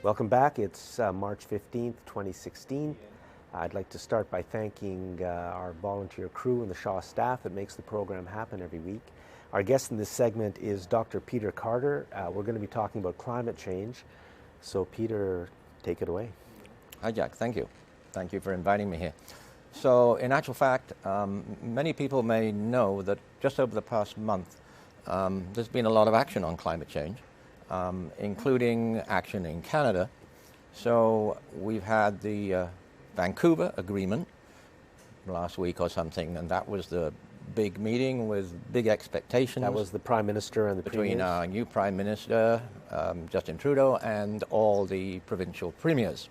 Welcome back. It's March 15th, 2016. I'd like to start by thanking our volunteer crew and the Shaw staff that makes the program happen every week. Our guest in this segment is Dr. Peter Carter. We're going to be talking about climate change. So Peter, take it away. Hi Jack, thank you. Thank you for inviting me here. So in actual fact, many people may know that just over the past month, there's been a lot of action on climate change, including action in Canada. So we've had the Vancouver Agreement last week or something, and that was the big meeting with big expectations. That was the Prime Minister and the between premiers? Our new Prime Minister, Justin Trudeau, and all the provincial premiers.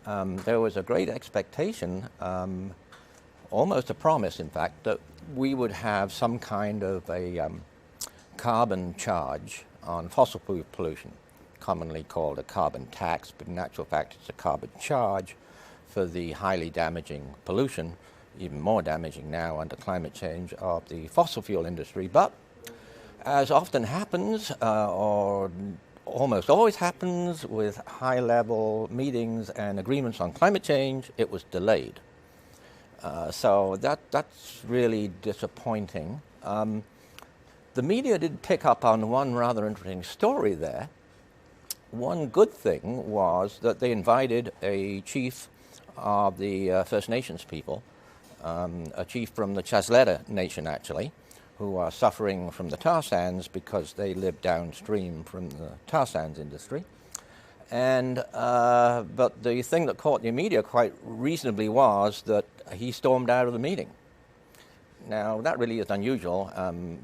There was a great expectation, almost a promise in fact, that we would have some kind of a carbon charge on fossil fuel pollution, commonly called a carbon tax, but in actual fact it's a carbon charge for the highly damaging pollution, even more damaging now under climate change, of the fossil fuel industry. But as often happens, or almost always happens with high-level meetings and agreements on climate change, it was delayed. So that's really disappointing. The media did pick up on one rather interesting story there. One good thing was that they invited a chief of the First Nations people, a chief from the Chasleta Nation actually, who are suffering from the tar sands because they live downstream from the tar sands industry. And but the thing that caught the media quite reasonably was that he stormed out of the meeting. Now, that really is unusual.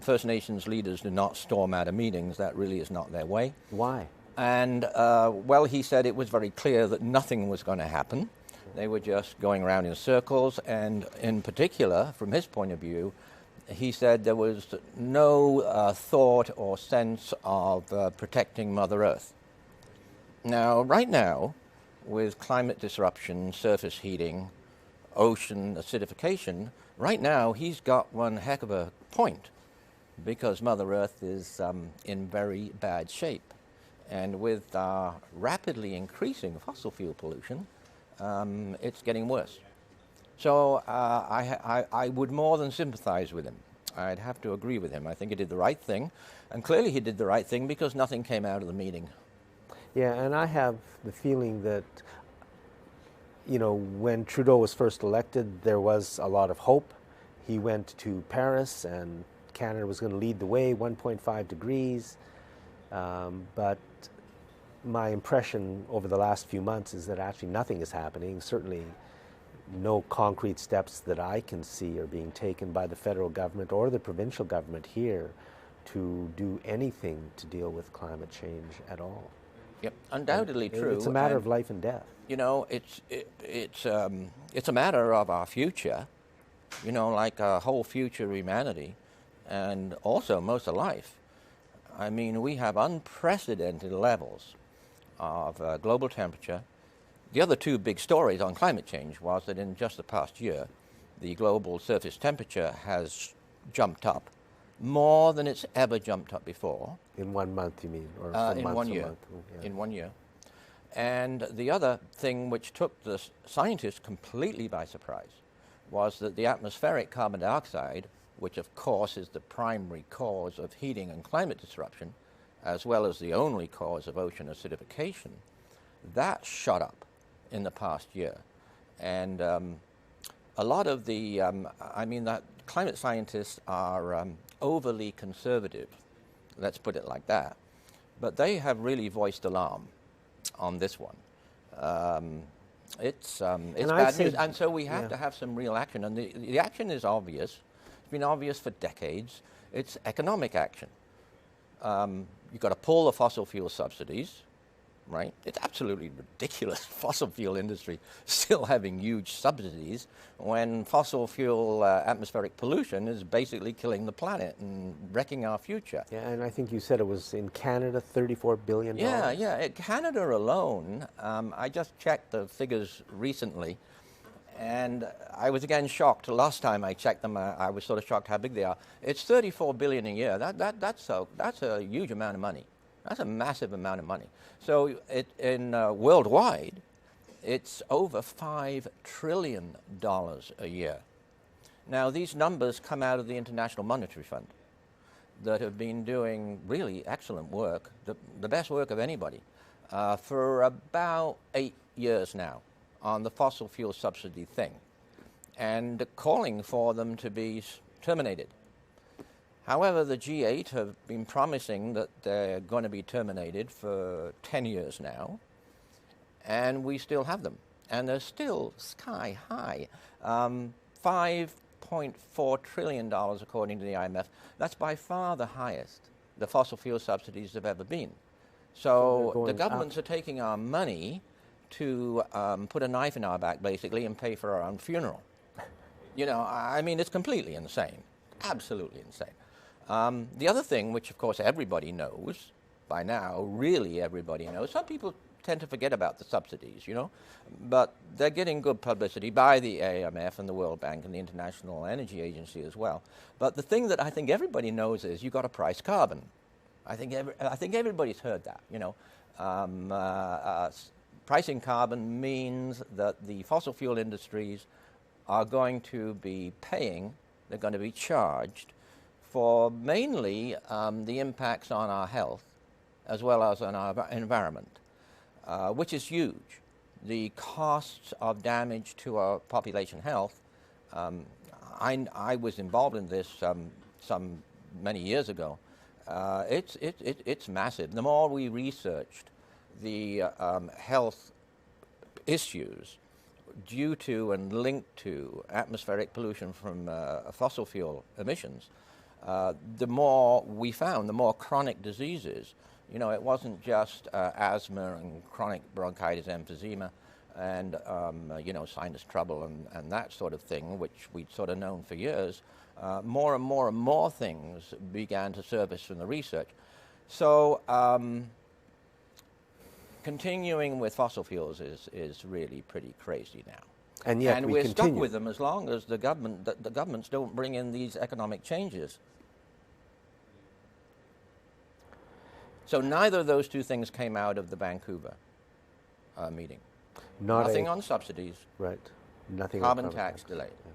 First Nations leaders do not storm out of meetings. That really is not their way. Why? And, well, he said it was very clear that nothing was going to happen. They were just going around in circles, and in particular, from his point of view, he said there was no thought or sense of protecting Mother Earth. Now, right now, with climate disruption, surface heating, ocean acidification, right now he's got one heck of a point, because Mother Earth is in very bad shape. And with rapidly increasing fossil fuel pollution, it's getting worse. So I would more than sympathize with him. I'd have to agree with him. I think he did the right thing. And clearly he did the right thing because nothing came out of the meeting. Yeah, and I have the feeling that, you know, when Trudeau was first elected, there was a lot of hope. He went to Paris and Canada was going to lead the way, 1.5 degrees. But my impression over the last few months is that actually nothing is happening. Certainly no concrete steps that I can see are being taken by the federal government or the provincial government here to do anything to deal with climate change at all. Yep, undoubtedly true. It's a matter of life and death. You know, it's a matter of our future, you know, like our whole future of humanity, and also most of life. I mean, we have unprecedented levels of global temperature. The other two big stories on climate change was that in just the past year, the global surface temperature has jumped up more than it's ever jumped up before. In 1 month, you mean? Or in 1 year. Yeah. In 1 year. And the other thing which took the scientists completely by surprise was that the atmospheric carbon dioxide, which of course is the primary cause of heating and climate disruption, as well as the only cause of ocean acidification, that shot up in the past year. And a lot of the, I mean, that climate scientists are overly conservative, let's put it like that, but they have really voiced alarm on this one. It's bad news, and so we have to have some real action, and the action is obvious. It's been obvious for decades. It's economic action. You've got to pull the fossil fuel subsidies, right? It's absolutely ridiculous, fossil fuel industry still having huge subsidies when fossil fuel atmospheric pollution is basically killing the planet and wrecking our future. Yeah, and I think you said it was in Canada, $34 billion. Yeah. Canada alone, I just checked the figures recently, and I was again shocked. Last time I checked them, I was sort of shocked how big they are. It's $34 billion a year. That's a huge amount of money. That's a massive amount of money. So worldwide, it's over $5 trillion a year. Now, these numbers come out of the International Monetary Fund that have been doing really excellent work, the best work of anybody, for about 8 years now on the fossil fuel subsidy thing, and calling for them to be terminated. However, the G8 have been promising that they're going to be terminated for 10 years now, and we still have them. And they're still sky high. $5.4 trillion, according to the IMF. That's by far the highest the fossil fuel subsidies have ever been. So the governments are taking our money to put a knife in our back, basically, and pay for our own funeral. You know, I mean, it's completely insane. Absolutely insane. The other thing, which of course everybody knows by now, really everybody knows, some people tend to forget about the subsidies, you know, but they're getting good publicity by the IMF and the World Bank and the International Energy Agency as well. But the thing that I think everybody knows is you've got to price carbon. I think everybody's heard that, you know. Pricing carbon means that the fossil fuel industries are going to be paying, they're going to be charged for mainly the impacts on our health as well as on our environment, which is huge. The costs of damage to our population health, I was involved in this some many years ago. It's massive. The more we researched the health issues due to and linked to atmospheric pollution from fossil fuel emissions, the more we found, the more chronic diseases. You know, it wasn't just asthma and chronic bronchitis, emphysema, and you know, sinus trouble and that sort of thing, which we'd sort of known for years. More and more and more things began to surface from the research. So continuing with fossil fuels is really pretty crazy now. And yet we're stuck with them as long as the governments don't bring in these economic changes. So neither of those two things came out of the Vancouver meeting. Nothing on subsidies. Right. Nothing carbon on tax delayed. Yeah.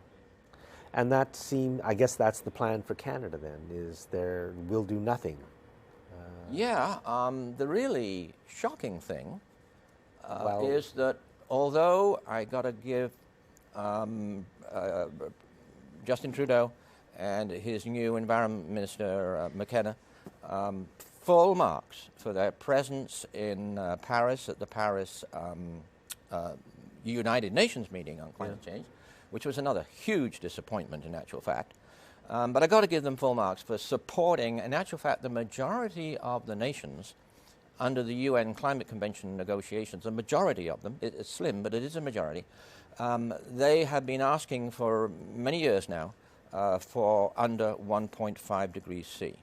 And that I guess that's the plan for Canada then, is we'll do nothing. Yeah, the really shocking thing is that although I got to give Justin Trudeau and his new Environment Minister, McKenna, full marks for their presence in Paris at the Paris United Nations meeting on climate change, which was another huge disappointment in actual fact. But I got to give them full marks for supporting, in actual fact, the majority of the nations under the UN Climate Convention negotiations, a majority of them, it's slim, but it is a majority, they have been asking for many years now for under 1.5 degrees C.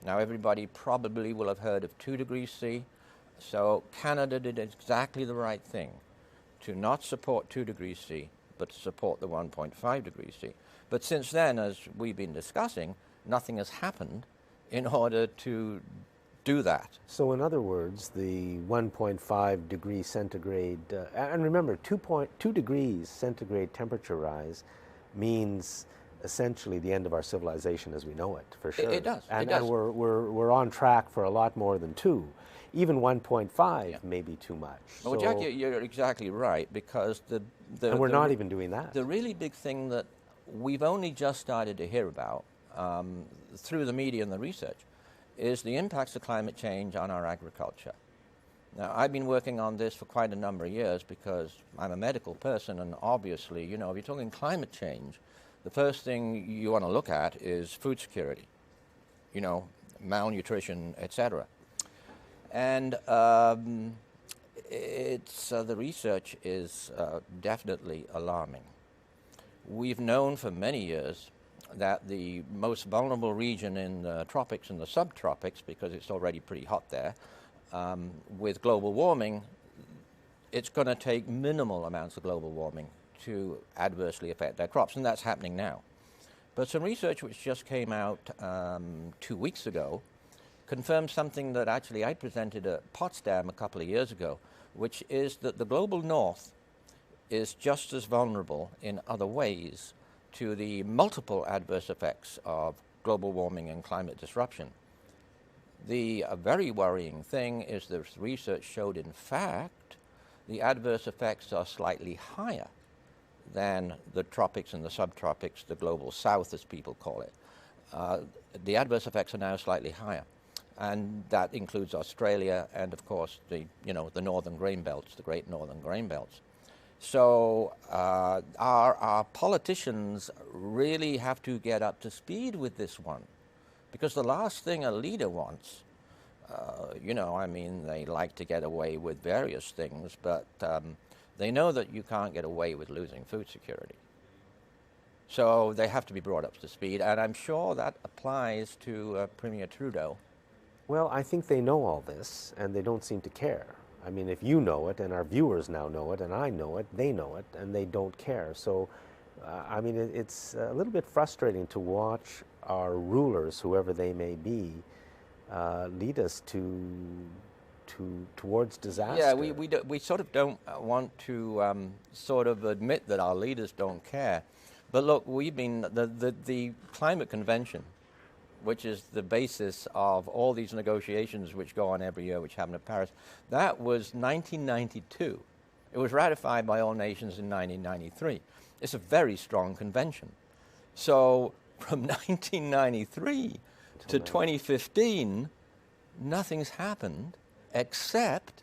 Now, everybody probably will have heard of 2 degrees C, so Canada did exactly the right thing to not support 2 degrees C, but to support the 1.5 degrees C. But since then, as we've been discussing, nothing has happened in order to do that. So in other words, the 1.5 degrees centigrade, and remember, 2 degrees centigrade temperature rise means essentially the end of our civilization as we know it, for sure. It does. And, it does. And we're on track for a lot more than 2. Even 1.5 may be too much. Well, Jack, you're exactly right, because and we're not even doing that. The really big thing that we've only just started to hear about through the media and the research is the impacts of climate change on our agriculture. Now, I've been working on this for quite a number of years because I'm a medical person, and obviously, you know, if you're talking climate change, the first thing you want to look at is food security, you know, malnutrition, etc. And the research is definitely alarming. We've known for many years that the most vulnerable region in the tropics and the subtropics, because it's already pretty hot there, with global warming, it's going to take minimal amounts of global warming to adversely affect their crops, and that's happening now. But some research which just came out 2 weeks ago confirms something that actually I presented at Potsdam a couple of years ago, which is that the global north is just as vulnerable in other ways to the multiple adverse effects of global warming and climate disruption. The very worrying thing is that research showed, in fact, the adverse effects are slightly higher than the tropics and the subtropics, the global south, as people call it. The adverse effects are now slightly higher, and that includes Australia and, of course, the northern grain belts, the great northern grain belts. So our politicians really have to get up to speed with this one, because the last thing a leader wants, they like to get away with various things, but they know that you can't get away with losing food security. So they have to be brought up to speed, and I'm sure that applies to Premier Trudeau. Well, I think they know all this, and they don't seem to care. I mean, if you know it, and our viewers now know it, and I know it, they know it, and they don't care. So, it's a little bit frustrating to watch our rulers, whoever they may be, lead us towards disaster. Yeah, we sort of don't want to sort of admit that our leaders don't care. But look, we've been, the Climate Convention, which is the basis of all these negotiations which go on every year, which happen in Paris, that was 1992. It was ratified by all nations in 1993. It's a very strong convention. So from 1993 to 2015, nothing's happened except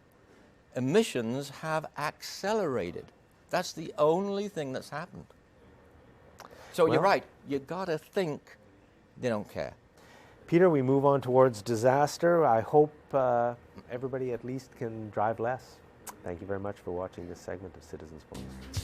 emissions have accelerated. That's the only thing that's happened. So you're right, you gotta think they don't care. Peter, we move on towards disaster. I hope everybody at least can drive less. Thank you very much for watching this segment of Citizens Voice.